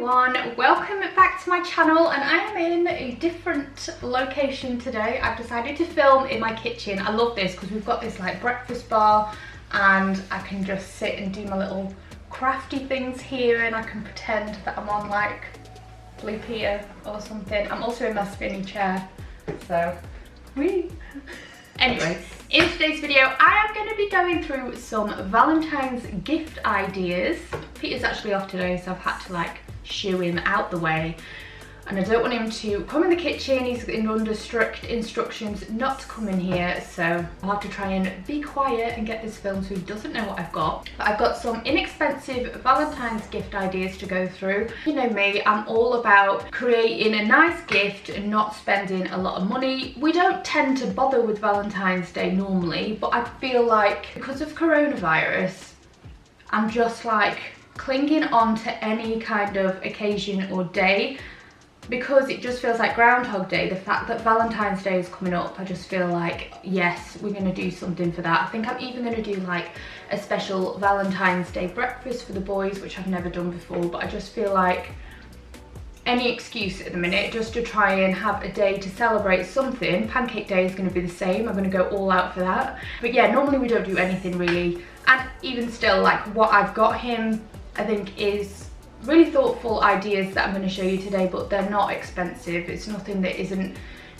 everyone, welcome back to my channel, and I am in a different location today. I've decided to film in my kitchen. I love this because we've got this like breakfast bar and I can just sit and do my little crafty things here, and I can pretend that I'm on like Blue Peter or something. I'm also in my spinny chair, so whee. Anyway, in today's video I am going to be going through some Valentine's gift ideas. Peter's actually off today, so I've had to like shoo him out the way, and I don't want him to come in the kitchen. He's under strict instructions not to come in here, so I'll have to try and be quiet and get this filmed so he doesn't know what I've got. But I've got some inexpensive Valentine's gift ideas to go through. You know me, I'm all about creating a nice gift and not spending a lot of money. We don't tend to bother with Valentine's Day normally, but I feel like because of coronavirus, I'm just like clinging on to any kind of occasion or day, because it just feels like Groundhog Day. The fact that Valentine's Day is coming up, I just feel like, yes, we're going to do something for that. I think I'm even going to do like a special Valentine's Day breakfast for the boys, which I've never done before, but I just feel like any excuse at the minute just to try and have a day to celebrate something. Pancake Day is going to be the same. I'm going to go all out for that. But yeah, normally we don't do anything really, and even still, like what I've got him, I think is really thoughtful ideas that I'm going to show you today, but they're not expensive. It's nothing that isn't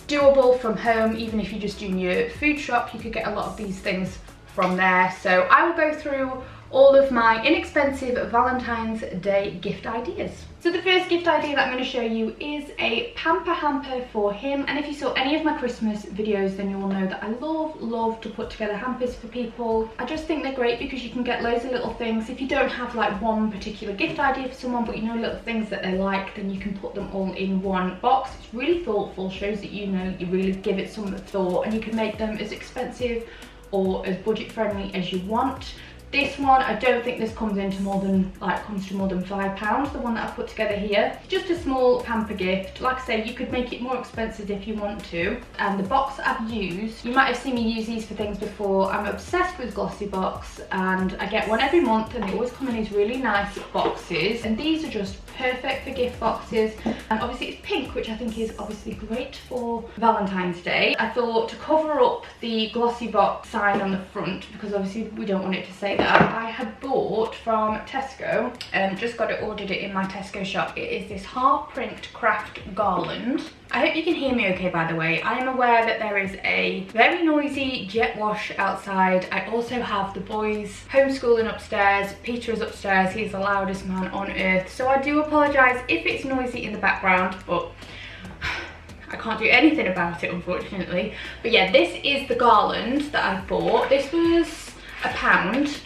doable from home. Even if you're just doing your food shop, you could get a lot of these things from there. So I will go through all of my inexpensive Valentine's Day gift ideas. So the first gift idea that I'm going to show you is a pamper hamper for him. And if you saw any of my Christmas videos, then you will know that I love to put together hampers for people. I just think they're great because you can get loads of little things. If you don't have like one particular gift idea for someone, but you know little things that they like, then you can put them all in one box. It's really thoughtful, shows that you know you really give it some thought, and you can make them as expensive or as budget friendly as you want. This one, I don't think this comes to more than £5, the one that I've put together here. Just a small pamper gift. Like I say, you could make it more expensive if you want to. And the box that I've used, you might have seen me use these for things before. I'm obsessed with Glossy box, and I get one every month, and they always come in these really nice boxes. And these are just perfect for gift boxes. And obviously it's pink, which I think is obviously great for Valentine's Day. I thought to cover up the Glossy box sign on the front, because obviously we don't want it to say that, I had bought from Tesco, and just got it, ordered it in my Tesco shop. It is this heart print craft garland. I hope you can hear me okay, by the way. I am aware that there is a very noisy jet wash outside. I also have the boys homeschooling upstairs. Peter is upstairs. He's the loudest man on earth. So I do apologise if it's noisy in the background, but I can't do anything about it, unfortunately. But yeah, this is the garland that I bought. This was £1,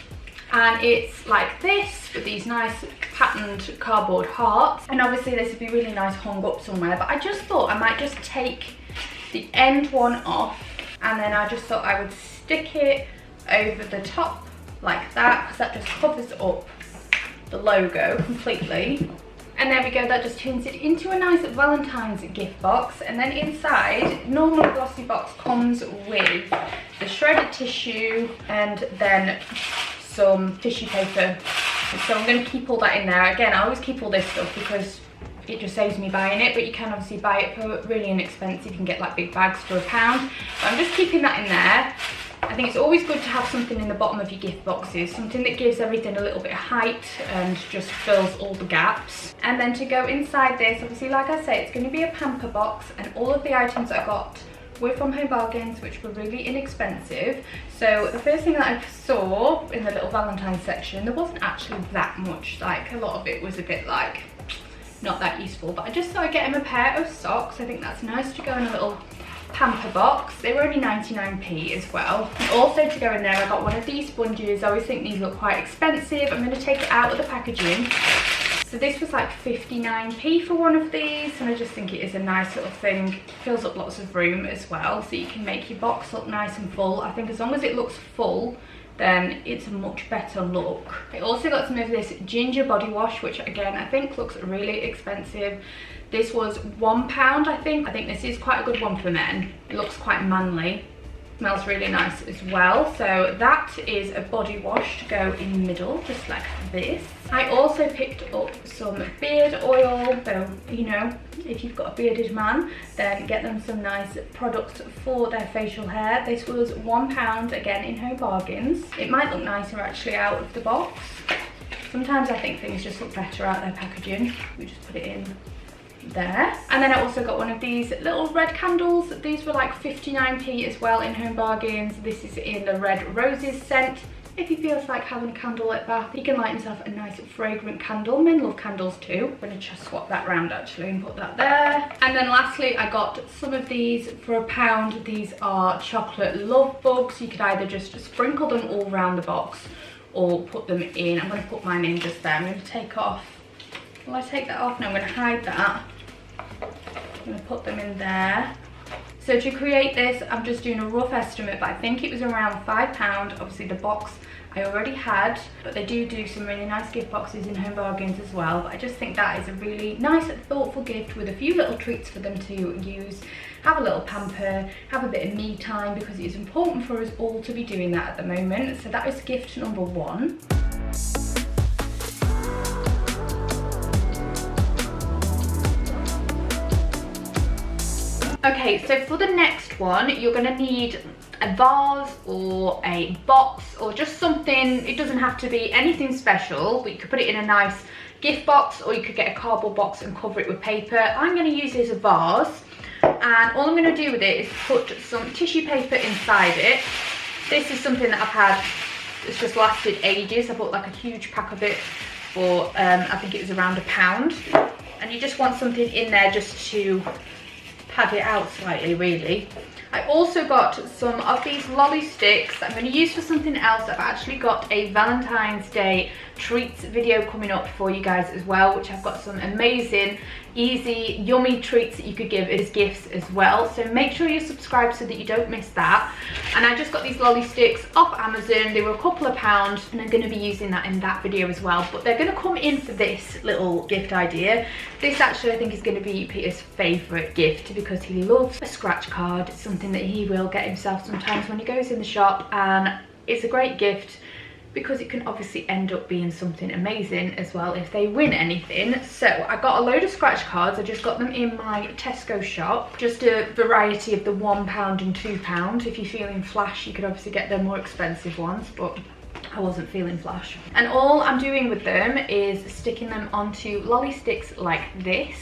and it's like this with these nice patterned cardboard hearts, and obviously this would be really nice hung up somewhere, but I just thought I might just take the end one off, and then I just thought I would stick it over the top like that, because that just covers up the logo completely. And there we go, that just turns it into a nice Valentine's gift box. And then inside, normal Glossy box comes with the shredded tissue and then some tissue paper. So I'm going to keep all that in there. Again, I always keep all this stuff because it just saves me buying it, but you can obviously buy it for really inexpensive. You can get like big bags for £1. But I'm just keeping that in there. I think it's always good to have something in the bottom of your gift boxes, something that gives everything a little bit of height and just fills all the gaps. And then to go inside this, obviously like I say, it's going to be a pamper box, and all of the items I got were from Home Bargains, which were really inexpensive. So the first thing that I saw in the little Valentine's section, there wasn't actually that much, like a lot of it was a bit like not that useful, but I just thought I'd get him a pair of socks. I think that's nice to go in a little pamper box. They were only 99p as well. And also to go in there, I got one of these sponges. I always think these look quite expensive. I'm going to take it out of the packaging. So this was like 59p for one of these, and I just think it is a nice little thing. It fills up lots of room as well, so you can make your box look nice and full. I think as long as it looks full, then it's a much better look. I also got some of this ginger body wash, which again I think looks really expensive. This was £1, I think. I think this is quite a good one for men. It looks quite manly. Smells really nice as well. So that is a body wash to go in the middle, just like this. I also picked up some beard oil, so you know, if you've got a bearded man, then get them some nice products for their facial hair. This was £1, again in Home Bargains. It might look nicer actually out of the box. Sometimes I think things just look better out their packaging. We just put it in there. And then I also got one of these little red candles. These were like 59p as well in Home Bargains. This is in the Red Roses scent. If he feels like having a candle at bath, he can light himself a nice fragrant candle. Men love candles too. I'm gonna just swap that round actually and put that there. And then lastly, I got some of these for £1. These are chocolate love bugs. You could either just sprinkle them all around the box or put them in. I'm gonna put mine in just there. I'm gonna take off. Will I take that off? No, I'm gonna hide that. I'm gonna put them in there. So to create this, I'm just doing a rough estimate, but I think it was around £5. Obviously the box I already had, but they do some really nice gift boxes in Home Bargains as well. But I just think that is a really nice and thoughtful gift with a few little treats for them to use, have a little pamper, have a bit of me time, because it is important for us all to be doing that at the moment. So that is gift number 1. Okay, so for the next one, you're gonna need a vase or a box or just something. It doesn't have to be anything special, but you could put it in a nice gift box, or you could get a cardboard box and cover it with paper. I'm gonna use this as a vase, and all I'm gonna do with it is put some tissue paper inside it. This is something that I've had, it's just lasted ages. I bought like a huge pack of it for, I think it was around £1. And you just want something in there just to pad it out slightly, really. I also got some of these lolly sticks I'm going to use for something else. I've actually got a Valentine's Day treats video coming up for you guys as well, which I've got some amazing, easy, yummy treats that you could give as gifts as well. So make sure you're subscribed so that you don't miss that. And I just got these lolly sticks off Amazon. They were a couple of pounds, and I'm going to be using that in that video as well. But they're going to come in for this little gift idea. This actually I think is going to be Peter's favourite gift, because he loves a scratch card. It's something that he will get himself sometimes when he goes in the shop, and it's a great gift because it can obviously end up being something amazing as well if they win anything. So I got a load of scratch cards. I just got them in my Tesco shop, just a variety of the £1 and £2. If you're feeling flash, you could obviously get the more expensive ones, but I wasn't feeling flash. And all I'm doing with them is sticking them onto lolly sticks like this,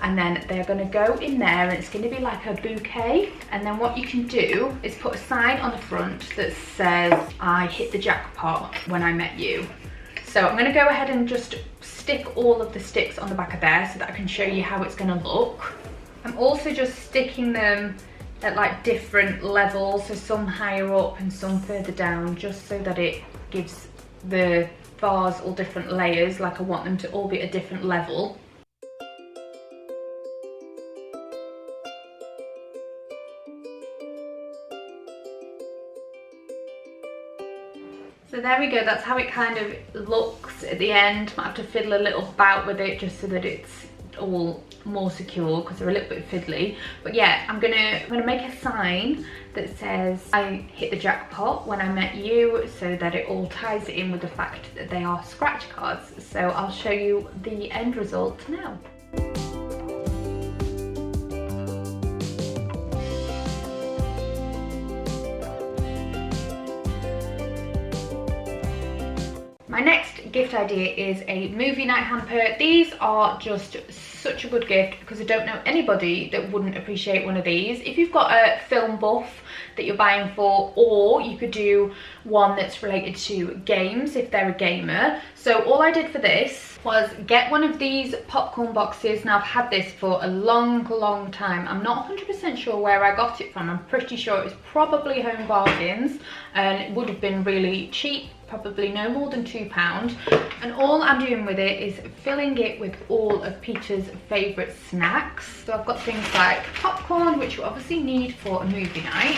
and then they're going to go in there, and it's going to be like a bouquet. And then what you can do is put a sign on the front that says, I hit the jackpot when I met you. So I'm going to go ahead and just stick all of the sticks on the back of there so that I can show you how it's going to look. I'm also just sticking them at like different levels, so some higher up and some further down, just so that it gives the vase all different layers. Like I want them to all be at a different level. So there we go, that's how it kind of looks at the end. Might have to fiddle a little bout with it just so that it's all more secure, because they're a little bit fiddly. But yeah, I'm gonna make a sign that says I hit the jackpot when I met you, so that it all ties it in with the fact that they are scratch cards. So I'll show you the end result now. My next gift idea is a movie night hamper. These are just such a good gift because I don't know anybody that wouldn't appreciate one of these. If you've got a film buff that you're buying for, or you could do one that's related to games if they're a gamer. So all I did for this was get one of these popcorn boxes. Now I've had this for a long time. I'm not 100% sure where I got it from. I'm pretty sure it was probably Home Bargains, and it would have been really cheap, probably no more than £2. And all I'm doing with it is filling it with all of Peter's favourite snacks. So I've got things like popcorn, which you obviously need for a movie night.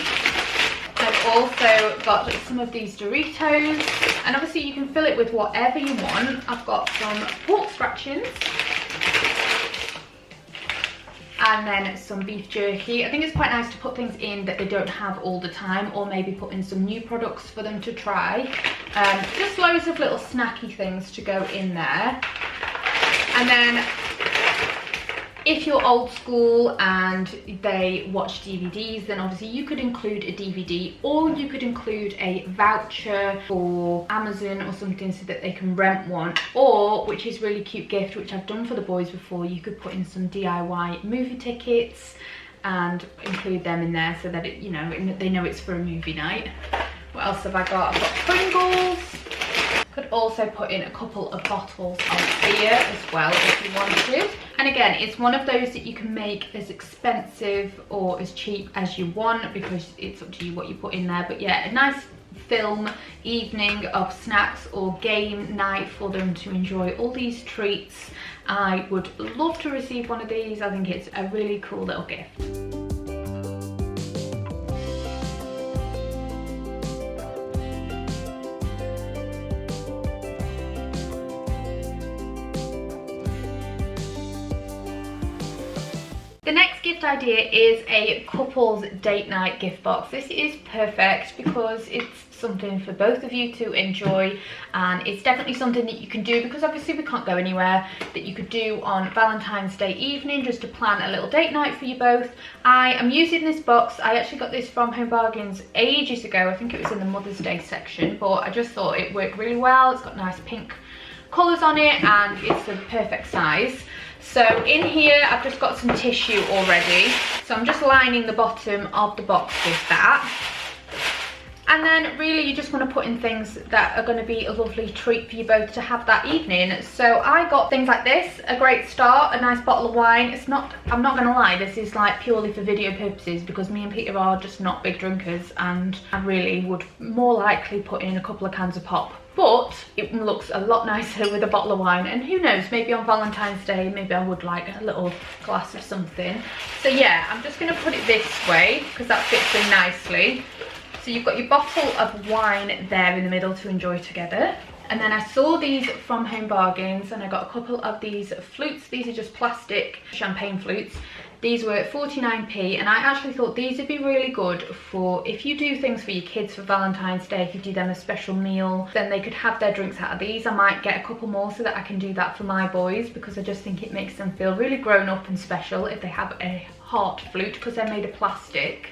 I've also got some of these Doritos, and obviously you can fill it with whatever you want. I've got some pork scratchings, and then some beef jerky. I think it's quite nice to put things in that they don't have all the time, or maybe put in some new products for them to try. Just loads of little snacky things to go in there. And then if you're old school and they watch DVDs, then obviously you could include a DVD, or you could include a voucher for Amazon or something so that they can rent one. Or, which is really cute gift, which I've done for the boys before, you could put in some DIY movie tickets and include them in there so that it, you know, they know it's for a movie night. What else have I got? I've got Pringles. Could also put in a couple of bottles of beer as well if you wanted. And again, it's one of those that you can make as expensive or as cheap as you want, because it's up to you what you put in there. But yeah, a nice film evening of snacks or game night for them to enjoy all these treats. I would love to receive one of these. I think it's a really cool little gift. The next gift idea is a couples date night gift box. This is perfect because it's something for both of you to enjoy, and it's definitely something that you can do, because obviously we can't go anywhere, that you could do on Valentine's Day evening just to plan a little date night for you both. I am using this box. I actually got this from Home Bargains ages ago. I think it was in the Mother's Day section, but I just thought it worked really well. It's got nice pink colours on it and it's the perfect size. So in here I've just got some tissue already, so I'm just lining the bottom of the box with that. And then really you just want to put in things that are going to be a lovely treat for you both to have that evening. So I got things like this, a great start, a nice bottle of wine. It's not, I'm not going to lie, this is like purely for video purposes because me and Peter are just not big drinkers, and I really would more likely put in a couple of cans of pop. But it looks a lot nicer with a bottle of wine, and who knows, maybe on Valentine's Day maybe I would like a little glass of something. So yeah, I'm just going to put it this way because that fits in nicely. So you've got your bottle of wine there in the middle to enjoy together. And then I saw these from Home Bargains and I got a couple of these flutes. These are just plastic champagne flutes. These were 49p, and I actually thought these would be really good for if you do things for your kids for Valentine's Day. If you do them a special meal, then they could have their drinks out of these. I might get a couple more so that I can do that for my boys, because I just think it makes them feel really grown up and special if they have a heart flute, because they're made of plastic.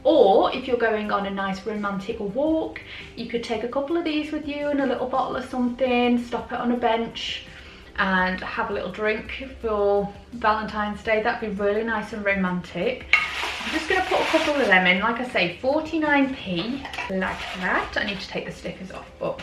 Or if you're going on a nice romantic walk, you could take a couple of these with you and a little bottle of something, stop it on a bench and have a little drink for Valentine's Day. That'd be really nice and romantic. I'm just going to put a couple of them in, like I say, 49p, like that. I need to take the stickers off, but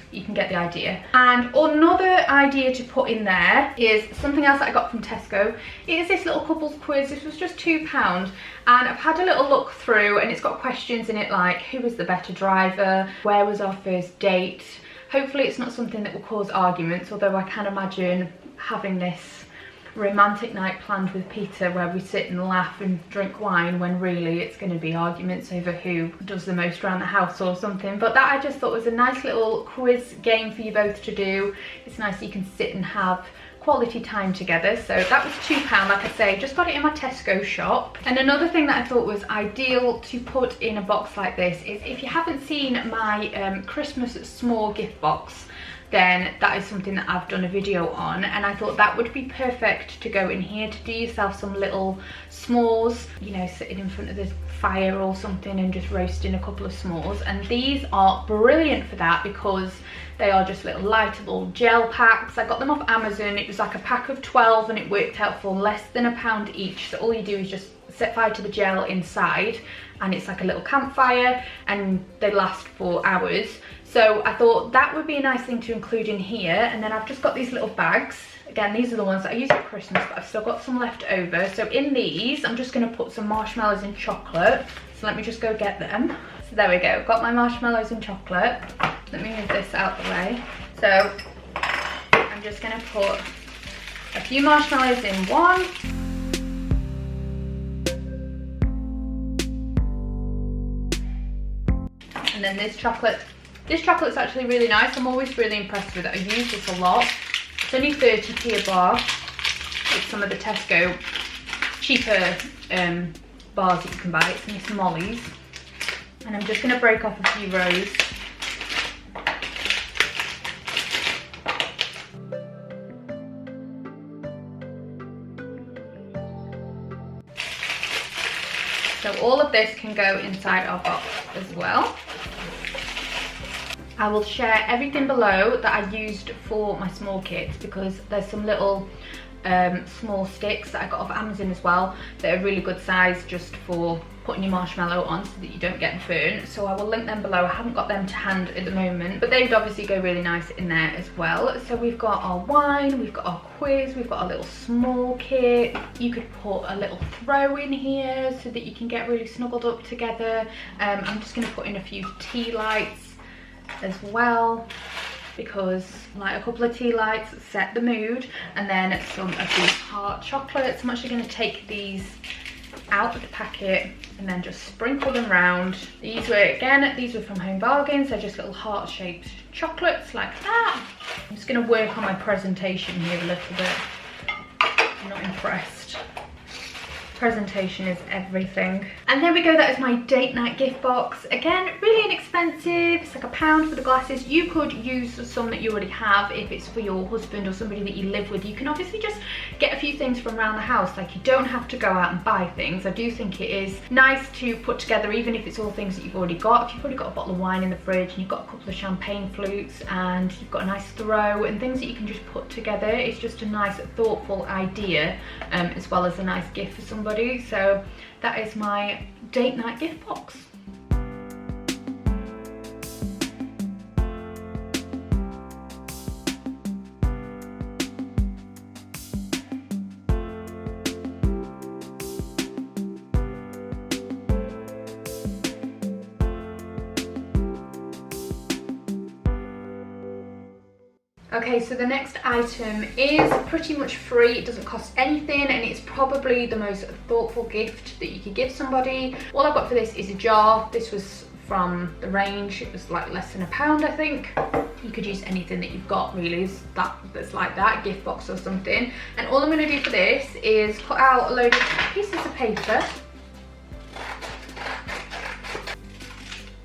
you can get the idea. And another idea to put in there is something else that I got from Tesco. It is this little couples quiz. This was just £2, and I've had a little look through, and it's got questions in it like, who was the better driver, where was our first date. Hopefully it's not something that will cause arguments, although I can imagine having this romantic night planned with Peter where we sit and laugh and drink wine when really it's going to be arguments over who does the most around the house or something. But that I just thought was a nice little quiz game for you both to do. It's nice you can sit and have quality time together. So that was £2, like I say, just got it in my Tesco shop. And another thing that I thought was ideal to put in a box like this is, if you haven't seen my Christmas S'more gift box, then that is something that I've done a video on, and I thought that would be perfect to go in here to do yourself some little s'mores, you know, sitting in front of the fire or something and just roasting a couple of s'mores. And these are brilliant for that because they are just little lightable gel packs. I got them off Amazon. It was like a pack of 12 and it worked out for less than £1 each. So all you do is just set fire to the gel inside, and it's like a little campfire, and they last for hours. So I thought that would be a nice thing to include in here. And then I've just got these little bags. Again, these are the ones that I used at Christmas, but I've still got some left over. So in these, I'm just going to put some marshmallows and chocolate. So let me just go get them. So there we go, got my marshmallows and chocolate. Let me move this out the way. So I'm just going to put a few marshmallows in one. And then this chocolate's actually really nice. I'm always really impressed with it. I use this a lot. It's only 30p a bar with some of the Tesco cheaper bars that you can buy. It's some Molly's. And I'm just going to break off a few rows. So all of this can go inside our box as well. I will share everything below that I used for my small kits, because there's some little small sticks that I got off Amazon as well that are really good size just for putting your marshmallow on so that you don't get burnt. So I will link them below. I haven't got them to hand at the moment, but they'd obviously go really nice in there as well. So we've got our wine, we've got our quiz, we've got a little small kit. You could put a little throw in here so that you can get really snuggled up together. I'm just going to put in a few tea lights as well, because like a couple of tea lights set the mood, and then some of these heart chocolates. I'm actually going to take these out of the packet and then just sprinkle them around. These were from Home Bargains. They're just little heart shaped chocolates like that. I'm just going to work on my presentation here a little bit. I'm not impressed. Presentation is everything. And there we go, that is my date night gift box. Again, really inexpensive. It's like £1 for the glasses. You could use some that you already have if it's for your husband or somebody that you live with. You can obviously just get a few things from around the house. Like, you don't have to go out and buy things. I do think it is nice to put together, even if it's all things that you've already got. If you've already got a bottle of wine in the fridge and you've got a couple of champagne flutes and you've got a nice throw and things that you can just put together, it's just a nice thoughtful idea, as well as a nice gift for somebody. So that is my date night gift box. Okay, so the next item is pretty much free. It doesn't cost anything, and it's probably the most thoughtful gift that you could give somebody. All I got for this is a jar. This was from the range. It was like less than £1, I think. You could use anything that you've got really that's like that, a gift box or something. And all I'm going to do for this is cut out a load of pieces of paper,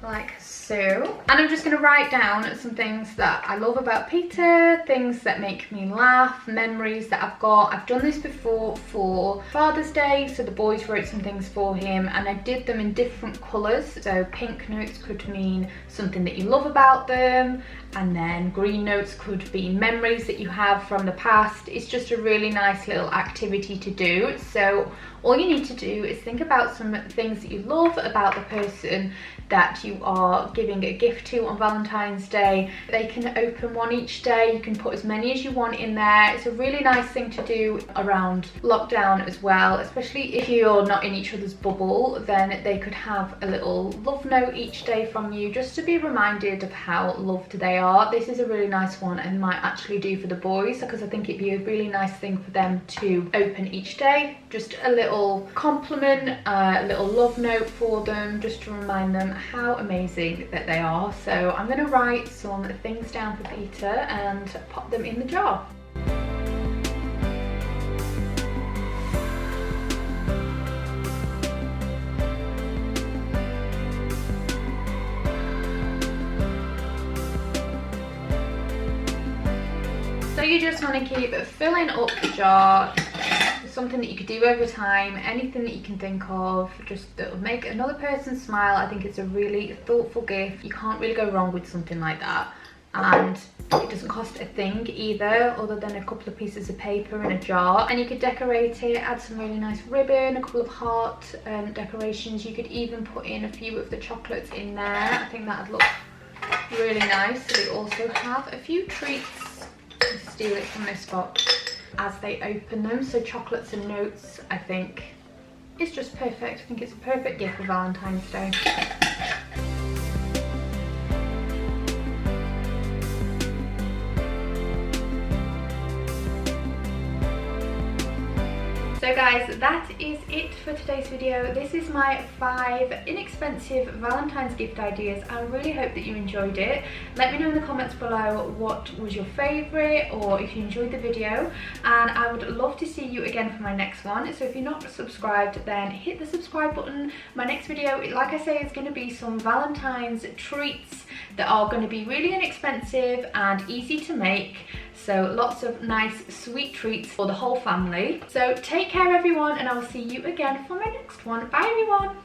like so. And I'm just going to write down some things that I love about Peter, things that make me laugh, memories that I've got. I've done this before for Father's Day, so the boys wrote some things for him and I did them in different colours. So pink notes could mean something that you love about them, and then green notes could be memories that you have from the past. It's just a really nice little activity to do. So all you need to do is think about some things that you love about the person that you are giving a gift to on Valentine's Day. They can open one each day. You can put as many as you want in there. It's a really nice thing to do around lockdown as well, especially if you're not in each other's bubble. Then they could have a little love note each day from you, just to be reminded of how loved they are. This is a really nice one and might actually do for the boys, because I think it'd be a really nice thing for them to open each day. Just a little compliment, a little love note for them, just to remind them how amazing that they are. So I'm going to write some things down for Peter and pop them in the jar. So you just want to keep filling up the jar. Something that you could do over time, anything that you can think of, just that will make another person smile. I think it's a really thoughtful gift. You can't really go wrong with something like that, and it doesn't cost a thing either, other than a couple of pieces of paper in a jar. And you could decorate it, add some really nice ribbon, a couple of heart decorations. You could even put in a few of the chocolates in there. I think that would look really nice. So they also have a few treats. I'll steal it from this box as they open them. So chocolates and notes, I think, is just perfect. I think it's a perfect gift for Valentine's Day. So guys, that is it for today's video. This is my 5 inexpensive Valentine's gift ideas. I really hope that you enjoyed it. Let me know in the comments below what was your favourite, or if you enjoyed the video, and I would love to see you again for my next one. So if you're not subscribed, then hit the subscribe button. My next video, like I say, is going to be some Valentine's treats that are going to be really inexpensive and easy to make. So lots of nice sweet treats for the whole family. So take care everyone, and I will see you again for my next one. Bye everyone.